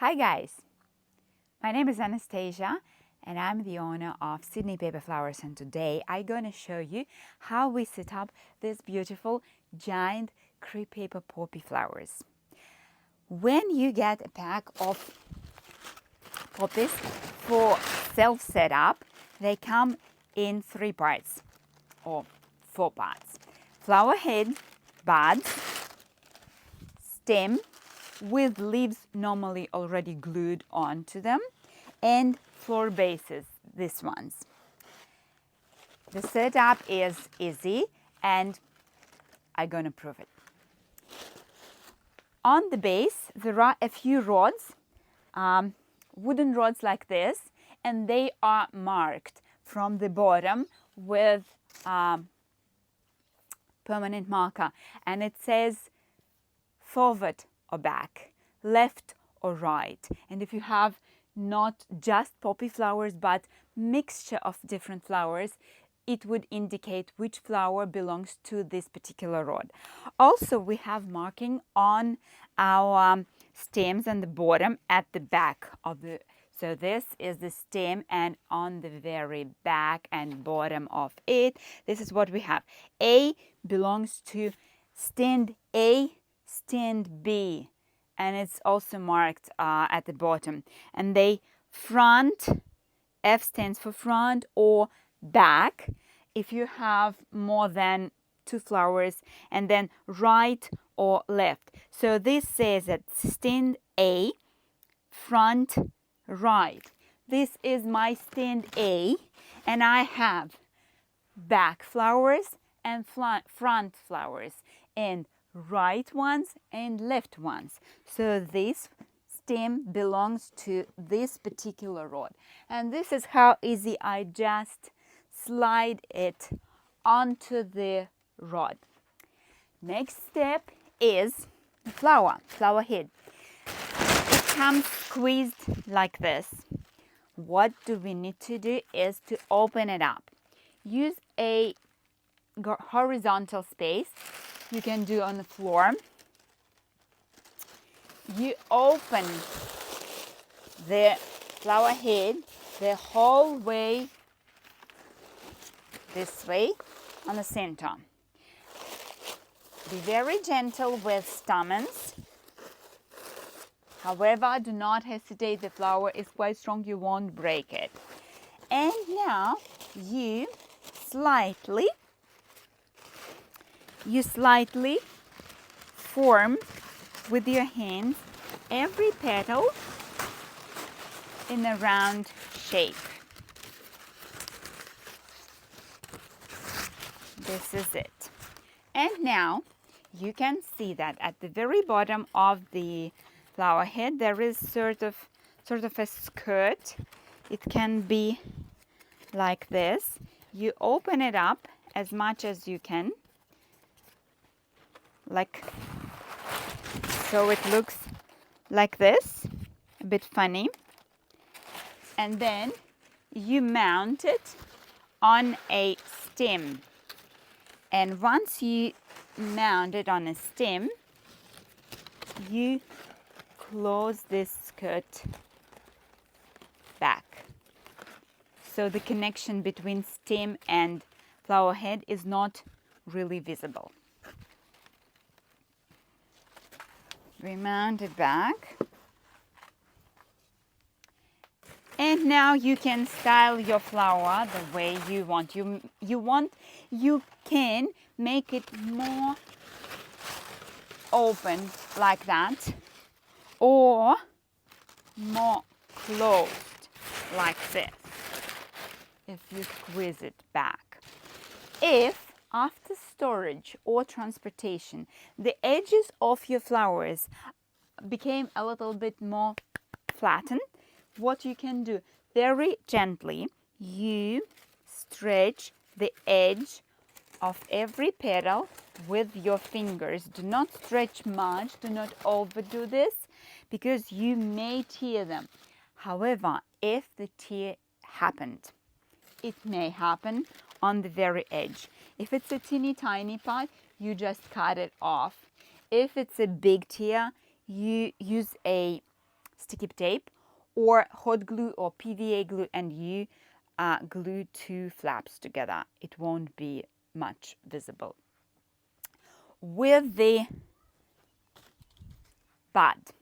Hi guys, my name is Anastasia and I'm the owner of Sydney Paper Flowers, and today I'm going to show you how we set up this beautiful giant crepe paper poppy flowers. When you get a pack of poppies for self-setup, they come in 3 parts or 4 parts. Flower head, buds, stem with leaves normally already glued onto them, and floor bases, these ones. The setup is easy and I'm going to prove it. On the base there are a few rods, wooden rods like this, and they are marked from the bottom with permanent marker, and it says forward or back, left or right. And if you have not just poppy flowers but mixture of different flowers, it would indicate which flower belongs to this particular rod. Also, we have marking on our stems and the bottom at the back of the, so this is the stem, and on the very back and bottom of it, this is what we have. A belongs to stand A, stand B, and it's also marked at the bottom. And they front, F stands for front or back if you have more than 2 flowers, and then right or left. So this says that stand A, front, right. This is my stand A, and I have back flowers and front flowers, and right ones and left ones. So this stem belongs to this particular rod, and this is how easy I just slide it onto the rod. Next step is the flower head. It comes squeezed like this. What do we need to do is to open it up. Use a horizontal space. You can do on the floor. You open the flower head the whole way this way on the center. Be very gentle with stamens. However, do not hesitate. The flower is quite strong. You won't break it. And now you slightly form with your hands every petal in a round shape. This is it. And now you can see that at the very bottom of the flower head there is sort of a skirt. It can be like this. You open it up as much as you can, like so. It looks like this, a bit funny, and then you mount it on a stem. And once you mount it on a stem, you close this skirt back, so the connection between stem and flower head is not really visible. Remount it back, and now you can style your flower the way you want. You can make it more open like that, or more closed like this if you squeeze it back. If after storage or transportation the edges of your flowers became a little bit more flattened, what you can do, very gently you stretch the edge of every petal with your fingers. Do not stretch much, do not overdo this, because you may tear them. However, if the tear happened, it may happen on the very edge. If it's a teeny tiny part, you just cut it off. If it's a big tear, you use a sticky tape or hot glue or PVA glue, and you glue two flaps together. It won't be much visible. With the bud,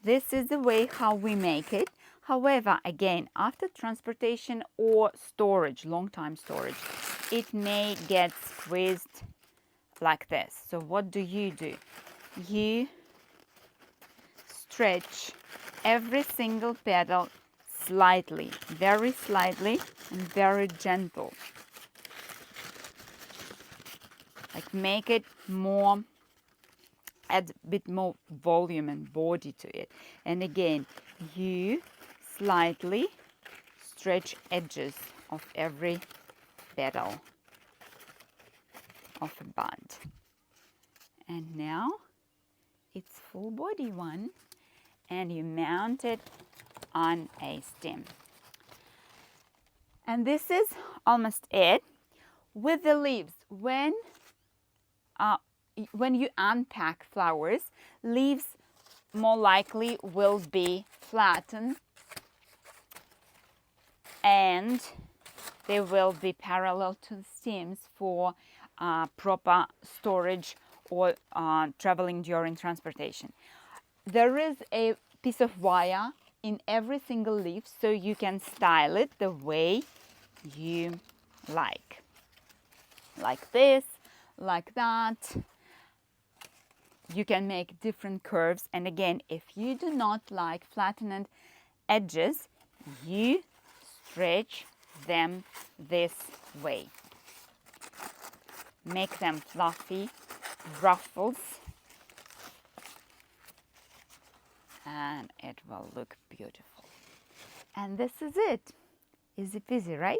this is the way how we make it. However, again, after transportation or storage, long time storage, it may get squeezed like this. So what do? You stretch every single petal slightly, very slightly and very gentle. Like make it more, add a bit more volume and body to it. And again, you slightly stretch edges of every petal of a bud. And now it's full body one, and you mount it on a stem. And this is almost it. With the leaves, when you unpack flowers, leaves more likely will be flattened and they will be parallel to the stems for proper storage or traveling during transportation. There is a piece of wire in every single leaf, so you can style it the way you like this, like that. You can make different curves, and again, if you do not like flattened edges, you stretch them this way. Make them fluffy ruffles, and it will look beautiful. And this is it. Easy peasy, right?